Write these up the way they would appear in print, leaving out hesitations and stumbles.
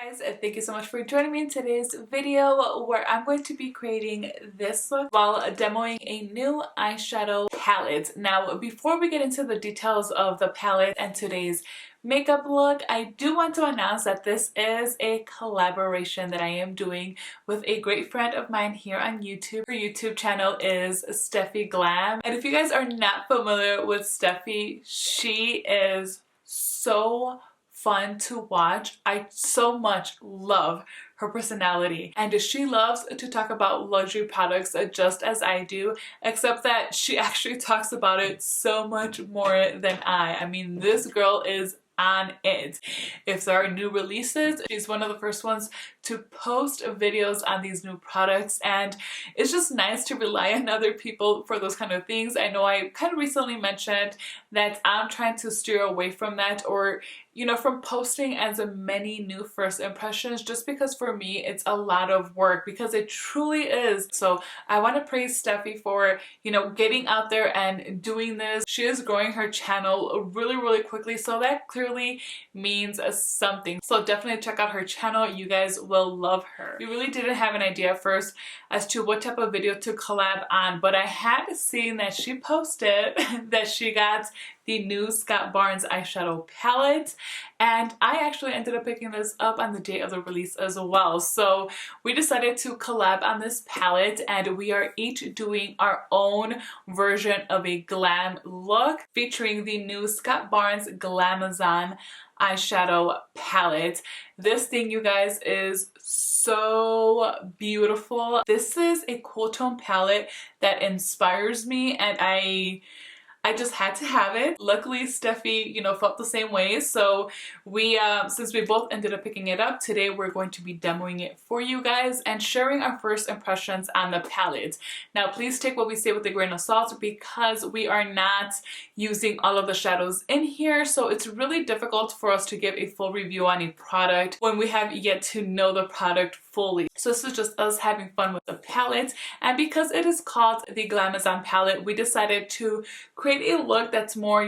Guys, thank you so much for joining me in today's video where I'm going to be creating this look while demoing a new eyeshadow palette. Now, before we get into the details of the palette and today's makeup look, I do want to announce that this is a collaboration that I am doing with a great friend of mine here on YouTube. Her YouTube channel is Stephi Glam, and if you guys are not familiar with Stephi, she is so fun to watch. I so much love her personality, and she loves to talk about luxury products just as I do, except that she actually talks about it so much more than I. I mean, this girl is on it. If there are new releases, she's one of the first ones to post videos on these new products, and it's just nice to rely on other people for those kind of things. I know I kind of recently mentioned that I'm trying to steer away from that, or from posting as many new first impressions, just because for me it's a lot of work, because it truly is. So I want to praise Steffi for getting out there and doing this. She is growing her channel really quickly, so that clearly means something. So definitely check out her channel. You guys will love her. We really didn't have an idea at first as to what type of video to collab on, but I had seen that she posted that she got the new Scott Barnes eyeshadow palette, and I actually ended up picking this up on the day of the release as well. So we decided to collab on this palette, and we are each doing our own version of a glam look featuring the new Scott Barnes Glamazon eyeshadow palette. This thing, you guys, is so beautiful. This is a cool tone palette that inspires me, and I just had to have it. Luckily, Steffi, felt the same way. So we, since we both ended up picking it up, today we're going to be demoing it for you guys and sharing our first impressions on the palette. Now, please take what we say with a grain of salt, because we are not using all of the shadows in here. So it's really difficult for us to give a full review on a product when we have yet to know the product fully. So this is just us having fun with the palette, and because it is called the Glamazon palette, we decided to create a look that's more,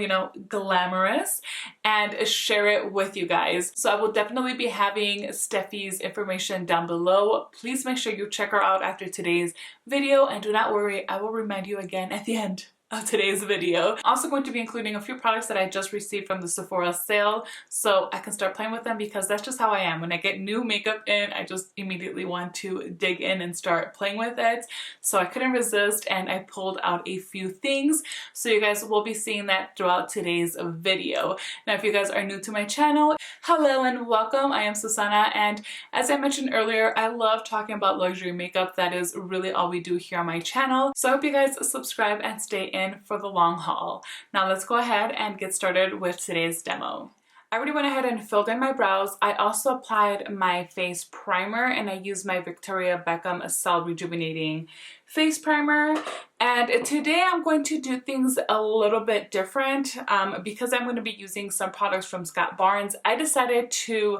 glamorous and share it with you guys. So I will definitely be having Steffi's information down below. Please make sure you check her out after today's video, and do not worry, I will remind you again at the end of today's video. I'm also going to be including a few products that I just received from the Sephora sale, so I can start playing with them, because that's just how I am. When I get new makeup in, I just immediately want to dig in and start playing with it. So I couldn't resist, and I pulled out a few things. So you guys will be seeing that throughout today's video. Now, if you guys are new to my channel, hello and welcome. I am Susana, and as I mentioned earlier, I love talking about luxury makeup. That is really all we do here on my channel. So I hope you guys subscribe and stay in for the long haul. Now let's go ahead and get started with today's demo. I already went ahead and filled in my brows. I also applied my face primer, and I used my Victoria Beckham Cell Rejuvenating Face Primer. And today I'm going to do things a little bit different because I'm going to be using some products from Scott Barnes. I decided to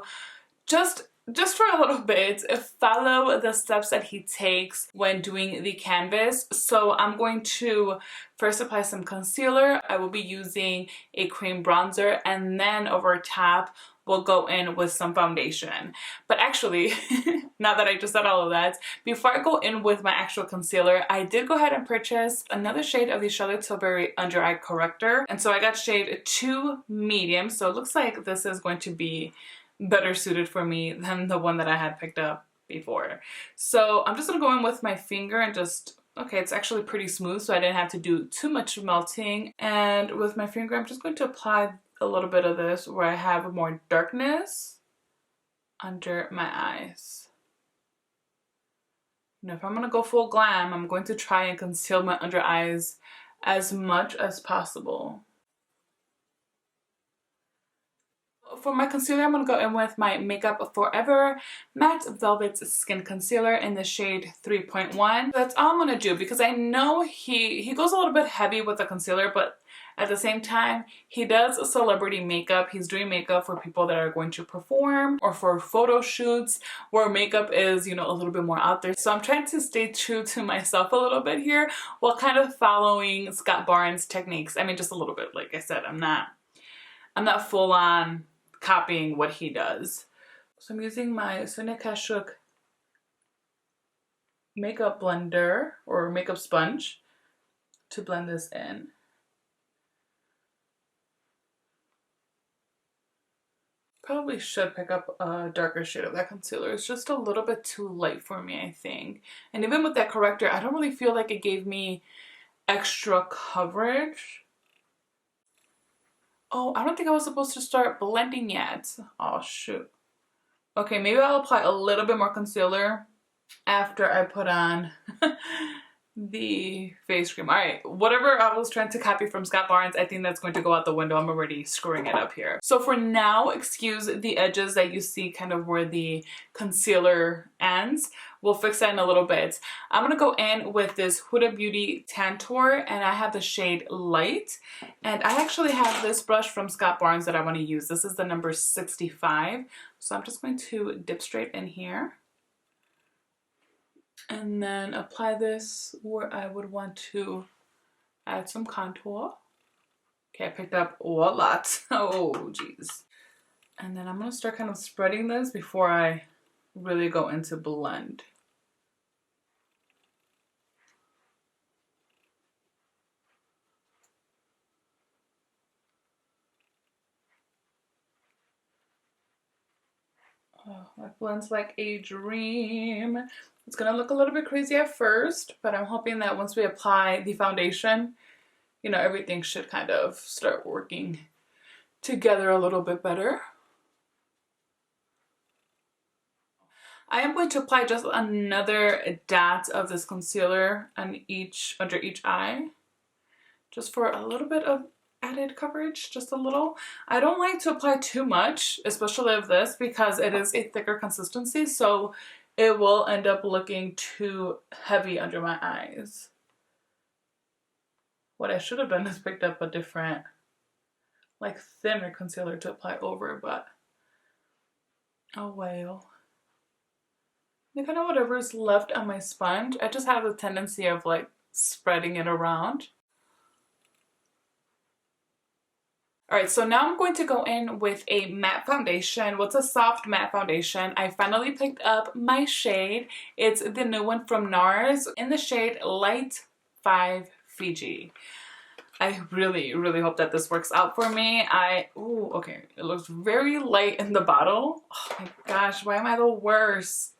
just for a little bit, follow the steps that he takes when doing the canvas. So I'm going to first apply some concealer. I will be using a cream bronzer, and then over top we'll go in with some foundation. But actually, now that I just said all of that, before I go in with my actual concealer, I did go ahead and purchase another shade of the Charlotte Tilbury Under Eye Corrector. And so I got shade 2 medium. So it looks like this is going to be better suited for me than the one that I had picked up before. So I'm just gonna go in with my finger and just, okay, it's actually pretty smooth, so I didn't have to do too much melting. And with my finger, I'm just going to apply a little bit of this where I have more darkness under my eyes. Now, if I'm gonna go full glam, I'm going to try and conceal my under eyes as much as possible. For my concealer, I'm going to go in with my Makeup Forever Matte Velvet Skin Concealer in the shade 3.1. That's all I'm going to do, because I know he goes a little bit heavy with the concealer, but at the same time, he does celebrity makeup. He's doing makeup for people that are going to perform or for photo shoots where makeup is, a little bit more out there. So I'm trying to stay true to myself a little bit here while kind of following Scott Barnes techniques. I mean, just a little bit. Like I said, I'm not full on copying what he does. So I'm using my Sonia Kashuk makeup blender or makeup sponge to blend this in. Probably should pick up a darker shade of that concealer. It's just a little bit too light for me, I think. And even with that corrector, I don't really feel like it gave me extra coverage. Oh, I don't think I was supposed to start blending yet. Oh, shoot. Okay, maybe I'll apply a little bit more concealer after I put on the face cream. All right, whatever I was trying to copy from Scott Barnes, I think that's going to go out the window. I'm already screwing it up here. So for now, excuse the edges that you see kind of where the concealer ends. We'll fix that in a little bit. I'm gonna go in with this Huda Beauty Tantour, and I have the shade Light. And I actually have this brush from Scott Barnes that I wanna use. This is the number 65. So I'm just going to dip straight in here. And then apply this where I would want to add some contour. Okay, I picked up a lot. Oh, geez. And then I'm gonna start kind of spreading this before I really go into blend. Oh, that blends like a dream. It's gonna look a little bit crazy at first, but I'm hoping that once we apply the foundation, you know, everything should kind of start working together a little bit better. I am going to apply just another dot of this concealer on under each eye, just for a little bit of added coverage, just a little. I don't like to apply too much, especially of this, because it is a thicker consistency, so it will end up looking too heavy under my eyes. What I should have done is picked up a different, like, thinner concealer to apply over, but oh well. I kind of whatever's left on my sponge. I just have the tendency of like spreading it around. All right, so now I'm going to go in with a matte foundation. What's a soft matte foundation? I finally picked up my shade. It's the new one from NARS in the shade Light 5 Fiji. I really, really hope that this works out for me. Ooh, okay, it looks very light in the bottle. Oh my gosh, why am I the worst?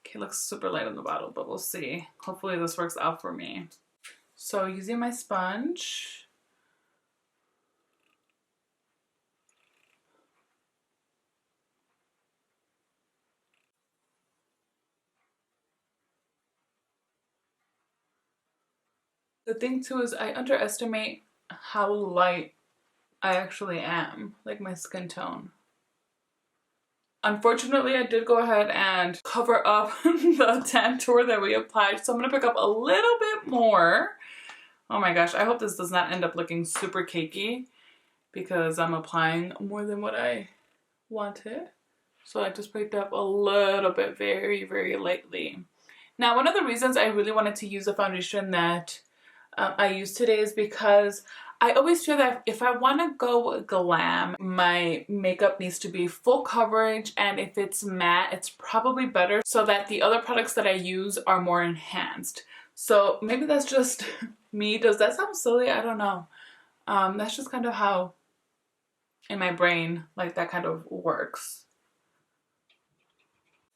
Okay, it looks super light in the bottle, but we'll see. Hopefully this works out for me. So using my sponge. The thing too is I underestimate how light I actually am, like my skin tone. Unfortunately, I did go ahead and cover up the Tantour that we applied, so I'm gonna pick up a little bit more. Oh my gosh, I hope this does not end up looking super cakey because I'm applying more than what I wanted. So I just picked up a little bit, very, very lightly. Now, one of the reasons I really wanted to use a foundation that I use today is because I always feel that if I want to go glam, my makeup needs to be full coverage, and if it's matte, it's probably better so that the other products that I use are more enhanced. So maybe that's just me. Does that sound silly? I don't know. That's just kind of how in my brain, like, that kind of works.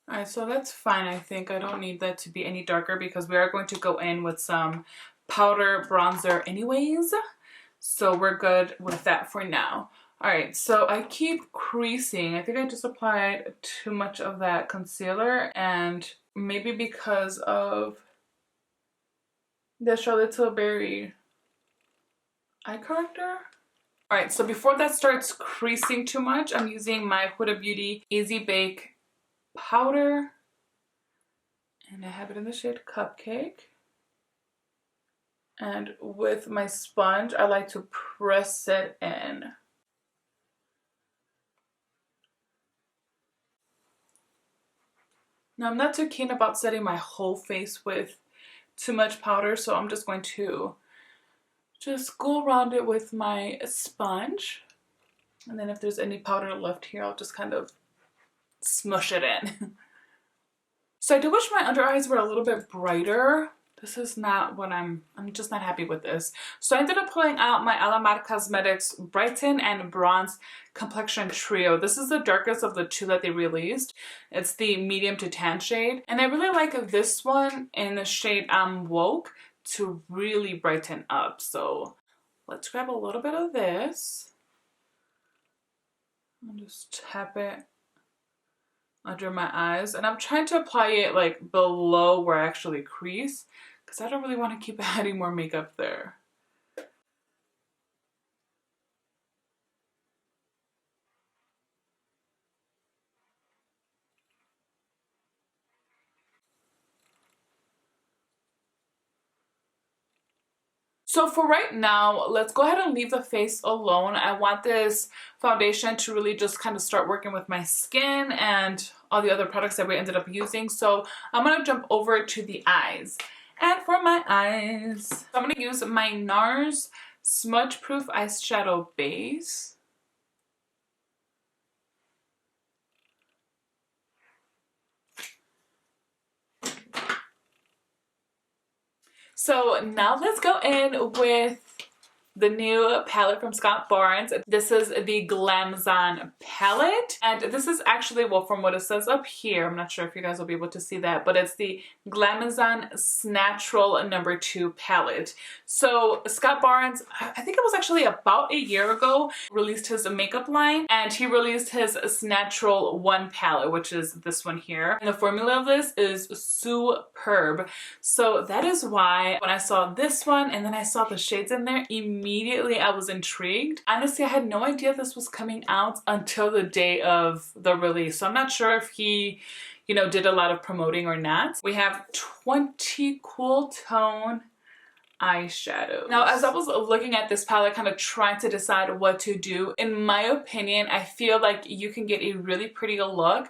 All right, so that's fine. I think I don't need that to be any darker because we are going to go in with some powder bronzer anyways. So we're good with that for now. All right, so I keep creasing. I think I just applied too much of that concealer, and maybe because of the Charlotte Tilbury eye corrector. All right, so before that starts creasing too much, I'm using my Huda Beauty Easy Bake powder, and I have it in the shade Cupcake. And with my sponge, I like to press it in. Now, I'm not too keen about setting my whole face with too much powder, so I'm just going to just go around it with my sponge. And then if there's any powder left here, I'll just kind of smush it in. So I do wish my under eyes were a little bit brighter. This is not what I'm just not happy with this. So I ended up pulling out my Illuminate Cosmetics Brighten and Bronze Complexion Trio. This is the darkest of the two that they released. It's the medium to tan shade. And I really like this one in the shade Woke to really brighten up. So let's grab a little bit of this. I'll just tap it under my eyes. And I'm trying to apply it like below where I actually crease, because I don't really want to keep adding more makeup there. So for right now, let's go ahead and leave the face alone. I want this foundation to really just kind of start working with my skin and all the other products that we ended up using. So I'm going to jump over to the eyes. And for my eyes, I'm going to use my NARS Smudge Proof Eyeshadow Base. So now let's go in with the new palette from Scott Barnes. This is the Glamazon palette, and this is actually, well, from what it says up here, I'm not sure if you guys will be able to see that, but it's the Glamazon Natural No. 2 palette. So Scott Barnes, I think it was actually about a year ago, released his makeup line, and he released his Natural 1 palette, which is this one here. And the formula of this is superb. So that is why when I saw this one and then I saw the shades in there, immediately I was intrigued. Honestly, I had no idea this was coming out until the day of the release. So I'm not sure if he, you know, did a lot of promoting or not. We have 20 cool tone eyeshadows. Now, as I was looking at this palette, kind of trying to decide what to do, in my opinion, I feel like you can get a really pretty look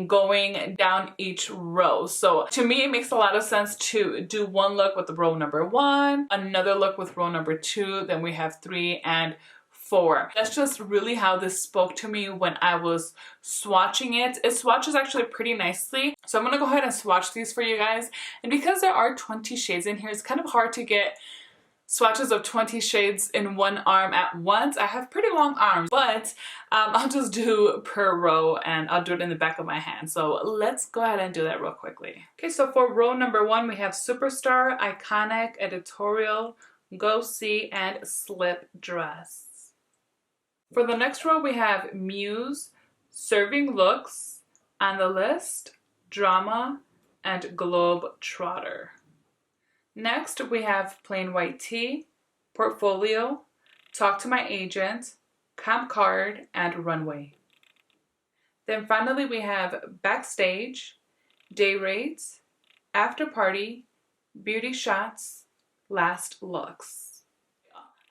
going down each row. So to me, it makes a lot of sense to do one look with the row number 1, another look with row number 2, then we have 3 and 4. That's just really how this spoke to me when I was swatching it. It swatches actually pretty nicely. So I'm gonna go ahead and swatch these for you guys. And because there are 20 shades in here, it's kind of hard to get swatches of 20 shades in one arm at once. I have pretty long arms, but I'll just do per row and I'll do it in the back of my hand. So let's go ahead and do that real quickly. Okay, so for row number 1, we have Superstar, Iconic, Editorial, Go See, and Slip Dress. For the next row, we have Muse, Serving Looks, On the List, Drama, and Globe Trotter. Next, we have Plain White Tee, Portfolio, Talk to My Agent, Comp Card, and Runway. Then finally, we have Backstage, Day Rates, After Party, Beauty Shots, Last Looks.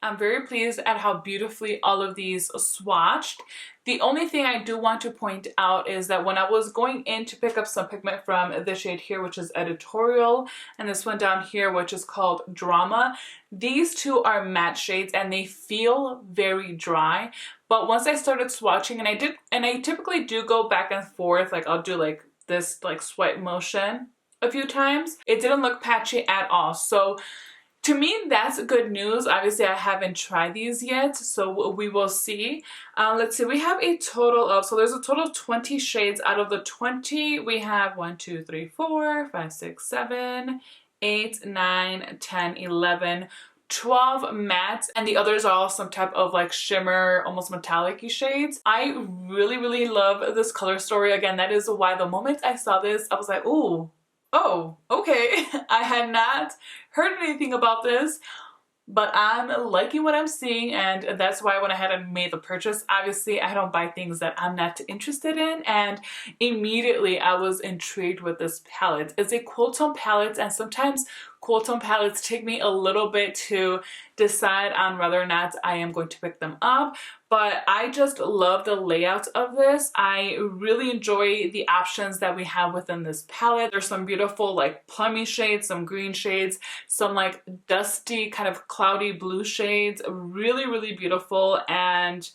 I'm very pleased at how beautifully all of these swatched. The only thing I do want to point out is that when I was going in to pick up some pigment from this shade here, which is Editorial, and this one down here, which is called Drama, these two are matte shades and they feel very dry. But once I started swatching, and I typically do go back and forth, like I'll do like this like swipe motion a few times, it didn't look patchy at all. So to me, that's good news. Obviously, I haven't tried these yet, so we will see. Let's see, we have a total of, so there's a total of 20 shades. Out of the 20, we have 1, 2, 3, 4, 5, 6, 7, 8, 9, 10, 11, 12 mattes, and the others are all some type of like shimmer, almost metallic-y shades. I really, really love this color story. Again, that is why the moment I saw this, I was like, ooh, oh, okay. I had not heard anything about this, but I'm liking what I'm seeing, and that's why I went ahead and made the purchase. Obviously, I don't buy things that I'm not interested in, and immediately I was intrigued with this palette. It's a cool tone palette, and sometimes cool tone palettes take me a little bit to decide on whether or not I am going to pick them up, but I just love the layout of this. I really enjoy the options that we have within this palette. There's some beautiful like plummy shades, some green shades, some like dusty kind of cloudy blue shades, really, really beautiful. And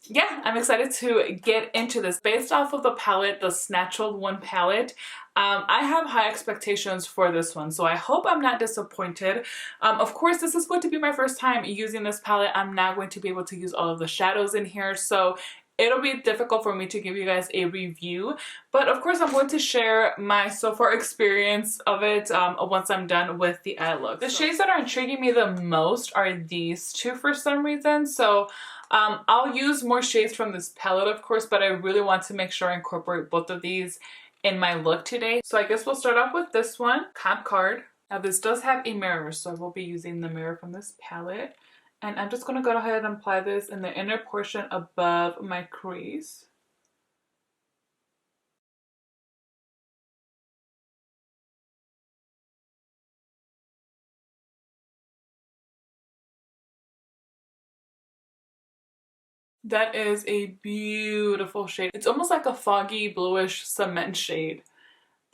yeah, I'm excited to get into this. Based off of the palette, the Snatched One palette, I have high expectations for this one, so I hope I'm not disappointed. Of course, this is going to be my first time using this palette. I'm not going to be able to use all of the shadows in here, so it'll be difficult for me to give you guys a review, but of course I'm going to share my so far experience of it once I'm done with the eye look. The shades that are intriguing me the most are these two for some reason, so I'll use more shades from this palette of course, but I really want to make sure I incorporate both of these in my look today. So I guess we'll start off with this one, Comp Card. Now this does have a mirror, so I will be using the mirror from this palette. And I'm just going to go ahead and apply this in the inner portion above my crease. That is a beautiful shade. It's almost like a foggy bluish cement shade.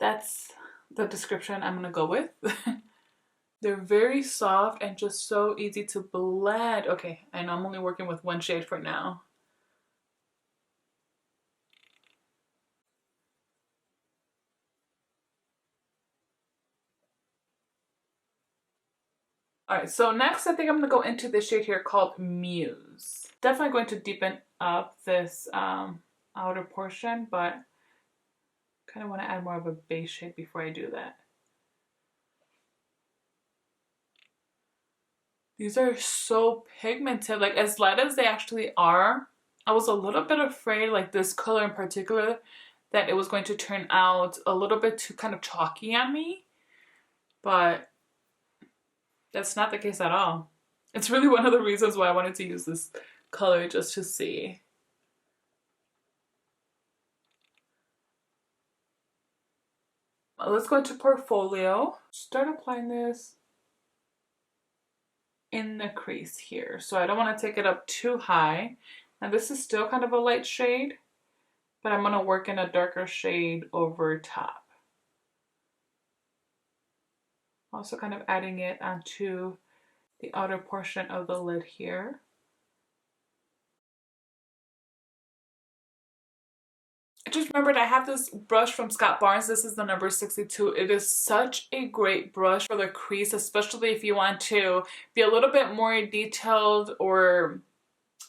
That's the description I'm going to go with. They're very soft and just so easy to blend. Okay, I know I'm only working with one shade for now. Alright, so next I think I'm going to go into this shade here called Muse. Definitely going to deepen up this outer portion, but kind of want to add more of a base shade before I do that. These are so pigmented, like as light as they actually are. I was a little bit afraid, like this color in particular, that it was going to turn out a little bit too kind of chalky on me, but that's not the case at all. It's really one of the reasons why I wanted to use this color, just to see. Let's go into Portfolio. Start applying this in the crease here. So I don't want to take it up too high. Now this is still kind of a light shade, but I'm going to work in a darker shade over top. Also kind of adding it onto the outer portion of the lid here. I just remembered I have this brush from Scott Barnes. This is the number 62. It is such a great brush for the crease, especially if you want to be a little bit more detailed or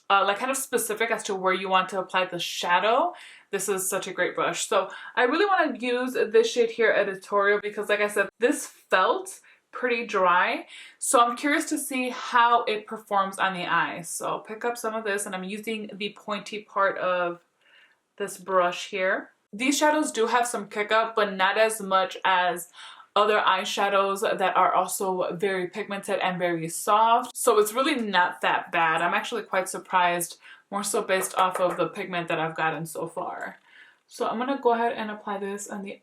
like kind of specific as to where you want to apply the shadow. This is such a great brush. So I really want to use this shade here, Editorial, because like I said, this felt pretty dry. So I'm curious to see how it performs on the eyes. So I'll pick up some of this and I'm using the pointy part of this brush here. These shadows do have some kick up, but not as much as other eyeshadows that are also very pigmented and very soft. So it's really not that bad. I'm actually quite surprised, more so based off of the pigment that I've gotten so far. So I'm gonna go ahead and apply this on the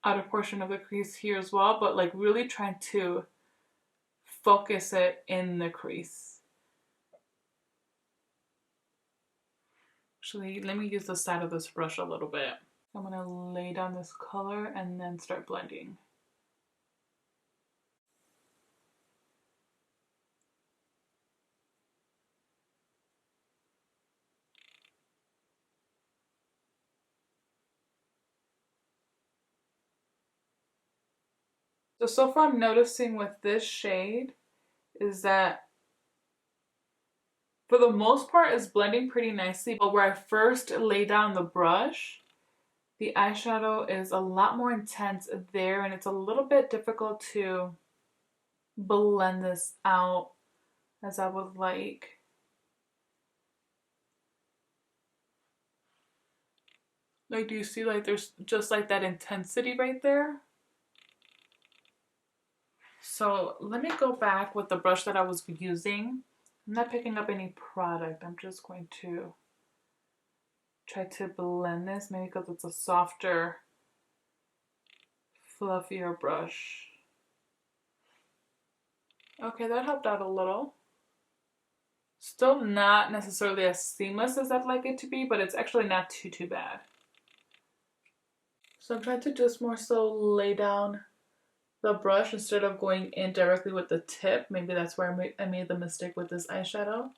outer portion of the crease here as well, but like really trying to focus it in the crease. Actually, let me use the side of this brush a little bit. I'm gonna lay down this color and then start blending. So far I'm noticing with this shade is that for the most part it's blending pretty nicely, but where I first lay down the brush, the eyeshadow is a lot more intense there and it's a little bit difficult to blend this out as I would like. Like, do you see like there's just like that intensity right there? So let me go back with the brush that I was using. I'm not picking up any product. I'm just going to try to blend this, maybe because it's a softer, fluffier brush. Okay, that helped out a little. Still not necessarily as seamless as I'd like it to be, but it's actually not too bad. So I'm trying to just more so lay down the brush instead of going in directly with the tip. Maybe that's where I made the mistake with this eyeshadow.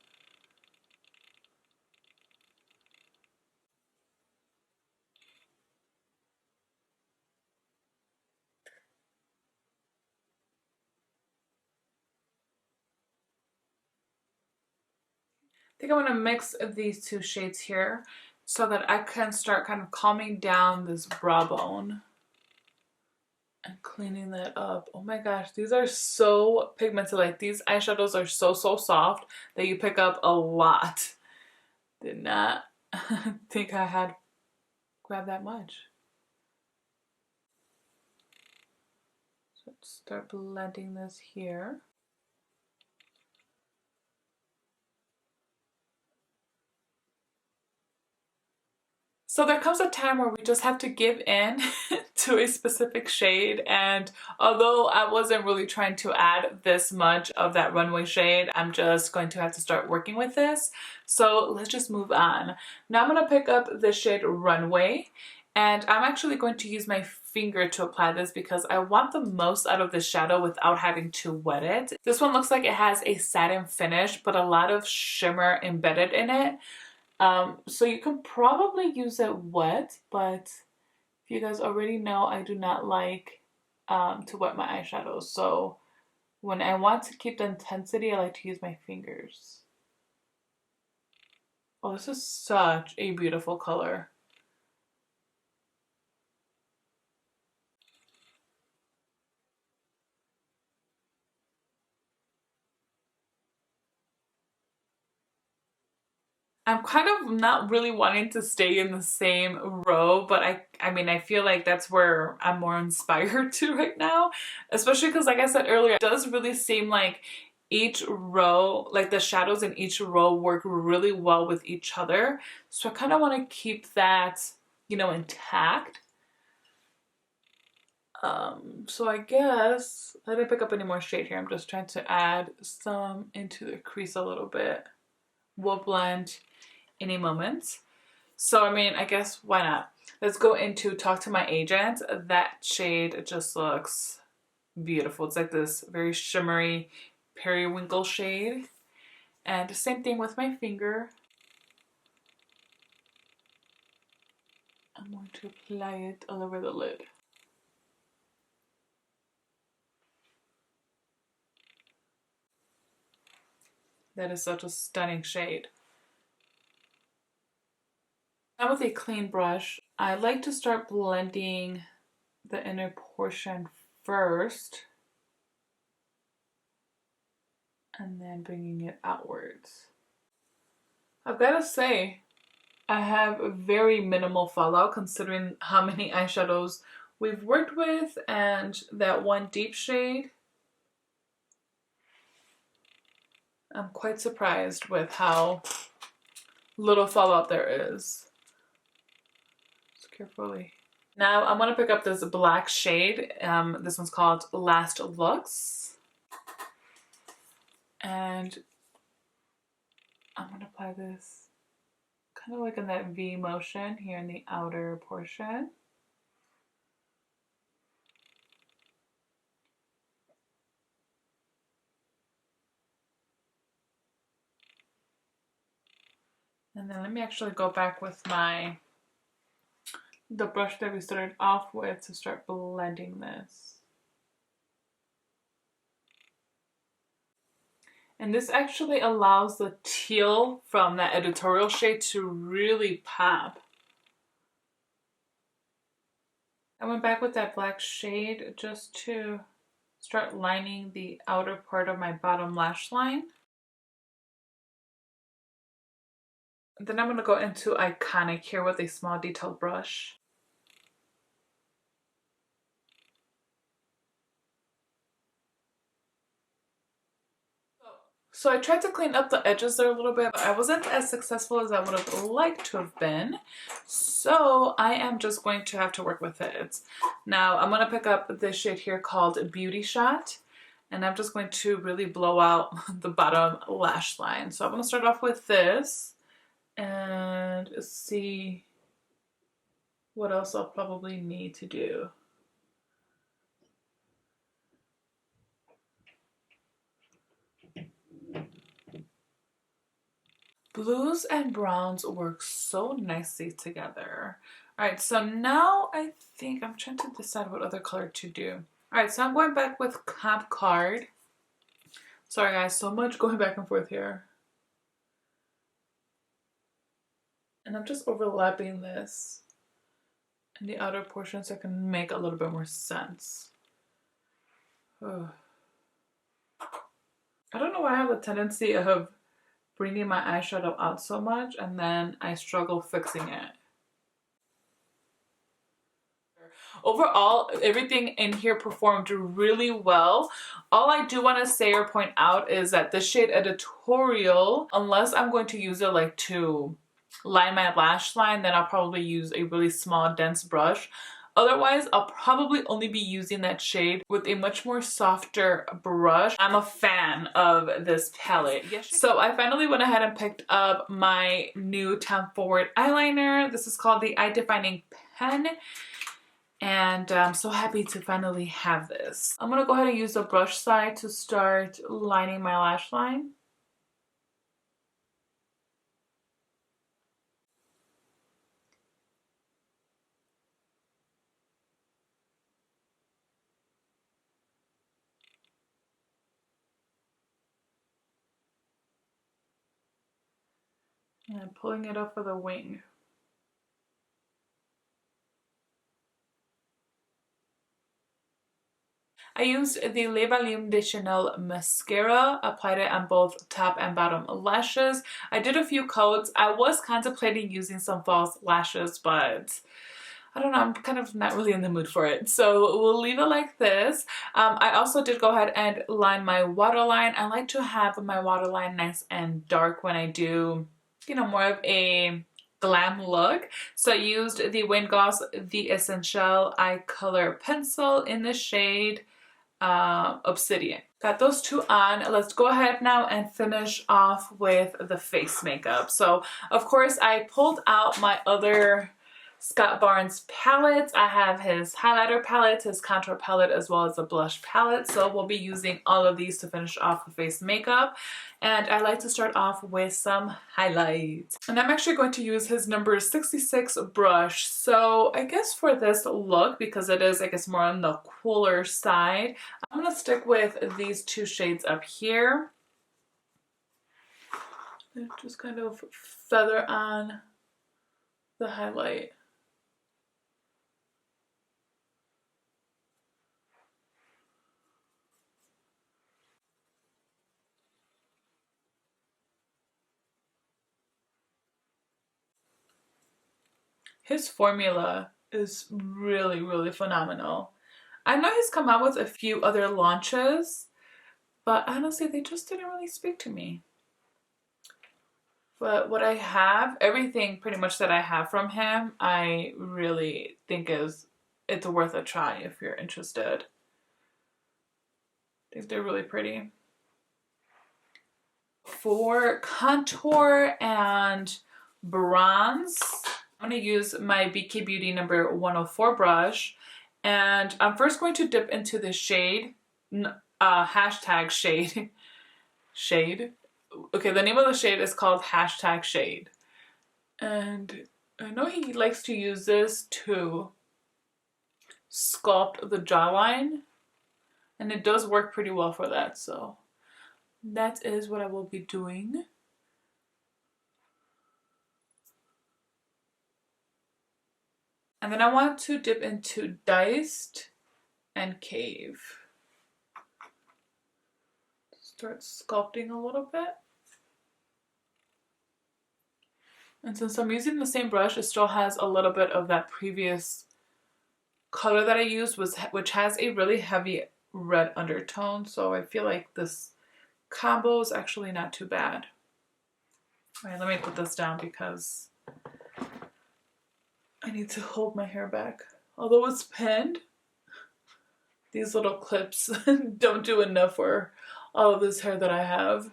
think I'm going to mix these two shades here so that I can start kind of calming down this brow bone and cleaning that up. Oh my gosh, these are so pigmented. Like, these eyeshadows are so soft that you pick up a lot. Did not think I had grabbed that much. So let's start blending this here. So there comes a time where we just have to give in to a specific shade, and although I wasn't really trying to add this much of that runway shade, I'm just going to have to start working with this. So let's just move on. Now I'm going to pick up the shade Runway, and I'm actually going to use my finger to apply this because I want the most out of the shadow without having to wet it. This one looks like it has a satin finish, but a lot of shimmer embedded in it. So you can probably use it wet, but if you guys already know, I do not like to wet my eyeshadows. So when I want to keep the intensity, I like to use my fingers. Oh, this is such a beautiful color. I'm kind of not really wanting to stay in the same row, but I mean, I feel like that's where I'm more inspired to right now, especially because, like I said earlier, it does really seem like each row, like the shadows in each row work really well with each other. So I kind of want to keep that, you know, intact. So I guess I didn't pick up any more shade here. I'm just trying to add some into the crease a little bit. We'll blend in a moment. So I mean, I guess why not? Let's go into Talk to My Agent. That shade just looks beautiful. It's like this very shimmery periwinkle shade. And the same thing with my finger. I'm going to apply it all over the lid. That is such a stunning shade. Now with a clean brush, I like to start blending the inner portion first and then bringing it outwards. I've got to say, I have very minimal fallout considering how many eyeshadows we've worked with, and that one deep shade. I'm quite surprised with how little fallout there is. Just carefully. Now I'm going to pick up this black shade. This one's called Last Looks. And I'm going to apply this kind of like in that V motion here in the outer portion. And then let me actually go back with the brush that we started off with to start blending this. And this actually allows the teal from that editorial shade to really pop. I went back with that black shade just to start lining the outer part of my bottom lash line. And then I'm going to go into Iconic here with a small detailed brush. So I tried to clean up the edges there a little bit, but I wasn't as successful as I would have liked to have been. So I am just going to have to work with it. Now I'm going to pick up this shade here called Beauty Shot. And I'm just going to really blow out the bottom lash line. So I'm going to start off with this and see what else I'll probably need to do. Blues and browns work so nicely together. All right, so now I think I'm trying to decide what other color to do. All right, so I'm going back with Comp Card. Sorry guys, so much going back and forth here. And I'm just overlapping this in the outer portion so I can make a little bit more sense. Ugh. I don't know why I have a tendency of bringing my eyeshadow out so much and then I struggle fixing it. Overall, everything in here performed really well. All I do want to say or point out is that this shade Editorial, unless I'm going to use it like to line my lash line, then I'll probably use a really small dense brush. Otherwise, I'll probably only be using that shade with a much more softer brush. I'm a fan of this palette. So I finally went ahead and picked up my new Tom Ford eyeliner. This is called the Eye Defining Pen. And I'm so happy to finally have this. I'm gonna go ahead and use the brush side to start lining my lash line. And I'm pulling it off of the wing. I used the Le Volume de Chanel mascara, applied it on both top and bottom lashes. I did a few coats. I was contemplating using some false lashes, but I don't know, I'm kind of not really in the mood for it. So we'll leave it like this. I also did go ahead and line my waterline. I like to have my waterline nice and dark when I do, you know, more of a glam look. So I used the Wayne Goss The Essential Eye Color Pencil in the shade Obsidian. Got those two on. Let's go ahead now and finish off with the face makeup. So of course I pulled out my other Scott Barnes palettes. I have his highlighter palette, his contour palette, as well as a blush palette. So we'll be using all of these to finish off the face makeup. And I like to start off with some highlights. And I'm actually going to use his number 66 brush. So I guess for this look, because it is, I guess, more on the cooler side, I'm going to stick with these two shades up here. And just kind of feather on the highlight. His formula is really, really phenomenal. I know he's come out with a few other launches, but honestly, they just didn't really speak to me. But what I have, everything pretty much that I have from him, I really think it's worth a try if you're interested. I think they're really pretty. For contour and bronze, I'm going to use my BK Beauty number 104 brush, and I'm first going to dip into the shade, hashtag shade, shade. Okay, the name of the shade is called hashtag shade. And I know he likes to use this to sculpt the jawline, and it does work pretty well for that, so that is what I will be doing. And then I want to dip into Diced and Cave. Start sculpting a little bit. And since I'm using the same brush, it still has a little bit of that previous color that I used, which has a really heavy red undertone. So I feel like this combo is actually not too bad. All right, let me put this down because I need to hold my hair back. Although it's pinned, these little clips don't do enough for all of this hair that I have.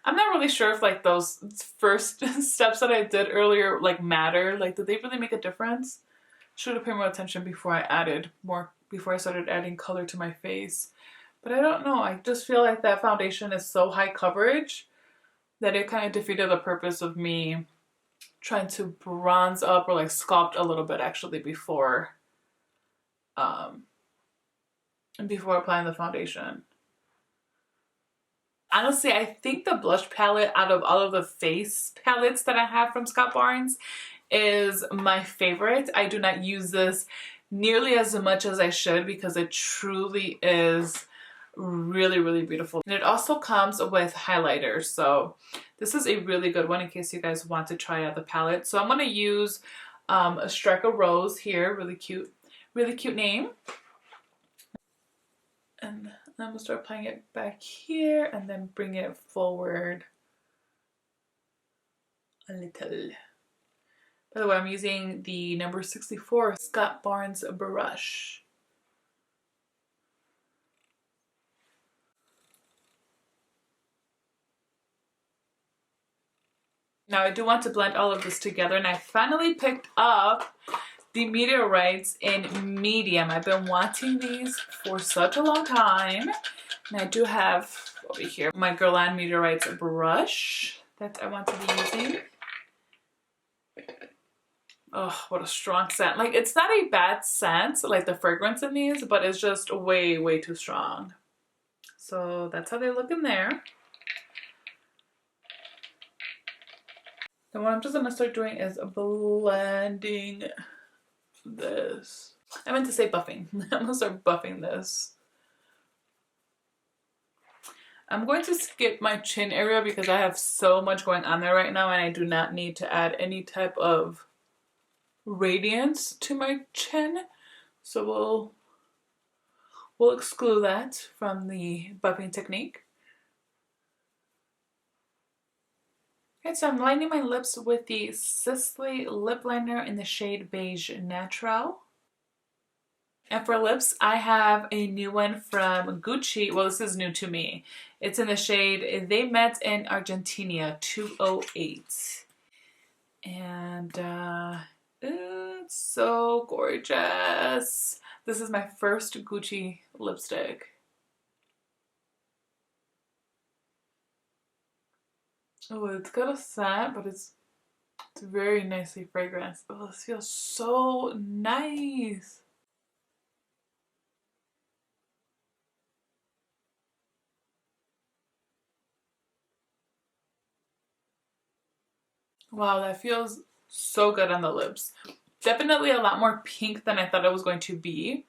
I'm not really sure if like those first steps that I did earlier like matter. Like, did they really make a difference? Should have paid more attention before I started adding color to my face. But I don't know. I just feel like that foundation is so high coverage that it kind of defeated the purpose of me trying to bronze up or like sculpt a little bit actually before applying the foundation. Honestly, I think the blush palette out of all of the face palettes that I have from Scott Barnes is my favorite. I do not use this nearly as much as I should because it truly is really, really beautiful. And it also comes with highlighters, so this is a really good one in case you guys want to try out the palette. So I'm going to use a Strike a Rose here, really cute name. And I'm going to start applying it back here and then bring it forward a little. By the way, I'm using the number 64 Scott Barnes brush. Now I do want to blend all of this together, and I finally picked up the Meteorites in medium. I've been wanting these for such a long time. And I do have over here my Glam Meteorites brush that I want to be using. Oh, what a strong scent. Like, it's not a bad scent, like the fragrance in these, but it's just way, way too strong. So that's how they look in there. And what I'm just gonna start doing is blending this. I meant to say buffing. I'm gonna start buffing this. I'm going to skip my chin area because I have so much going on there right now and I do not need to add any type of radiance to my chin. So we'll exclude that from the buffing technique. Okay, so I'm lining my lips with the Sisley lip liner in the shade Beige Natural. And for lips, I have a new one from Gucci. Well, this is new to me. It's in the shade They Met in Argentina 208. And it's so gorgeous. This is my first Gucci lipstick. Oh, it's got a scent, but it's very nicely fragranced. Oh, this feels so nice. Wow, that feels so good on the lips. Definitely a lot more pink than I thought it was going to be.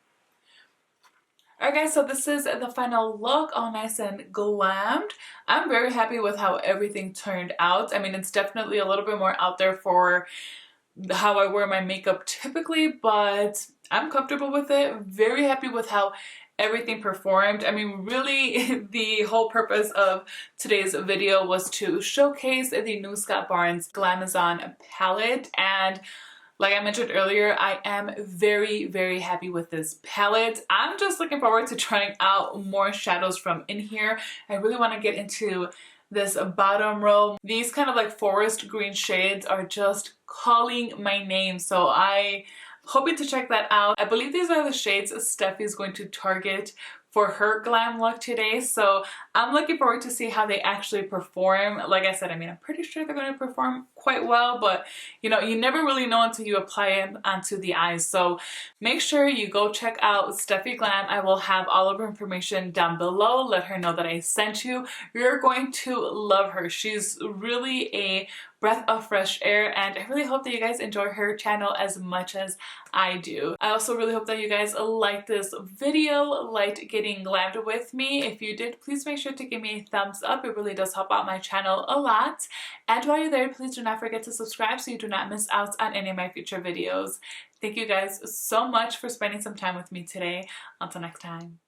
Alright guys, so this is the final look, all nice and glammed. I'm very happy with how everything turned out. I mean, it's definitely a little bit more out there for how I wear my makeup typically, but I'm comfortable with it. Very happy with how everything performed. I mean, really the whole purpose of today's video was to showcase the new Scott Barnes Glamazon palette, and like I mentioned earlier, I am very, very happy with this palette. I'm just looking forward to trying out more shadows from in here. I really want to get into this bottom row. These kind of like forest green shades are just calling my name, so I'm hoping to check that out. I believe these are the shades Stephi is going to target for her glam look today, so I'm looking forward to see how they actually perform. Like I said, I mean, I'm pretty sure they're going to perform quite well, but you know, you never really know until you apply it onto the eyes. So make sure you go check out Stephi Glam. I will have all of her information down below. Let her know that I sent you. You're going to love her. She's really a breath of fresh air, and I really hope that you guys enjoy her channel as much as I do. I also really hope that you guys like this video, liked getting glammed with me. If you did, please make sure to give me a thumbs up. It really does help out my channel a lot. And while you're there, please do not forget to subscribe so you do not miss out on any of my future videos. Thank you guys so much for spending some time with me today. Until next time.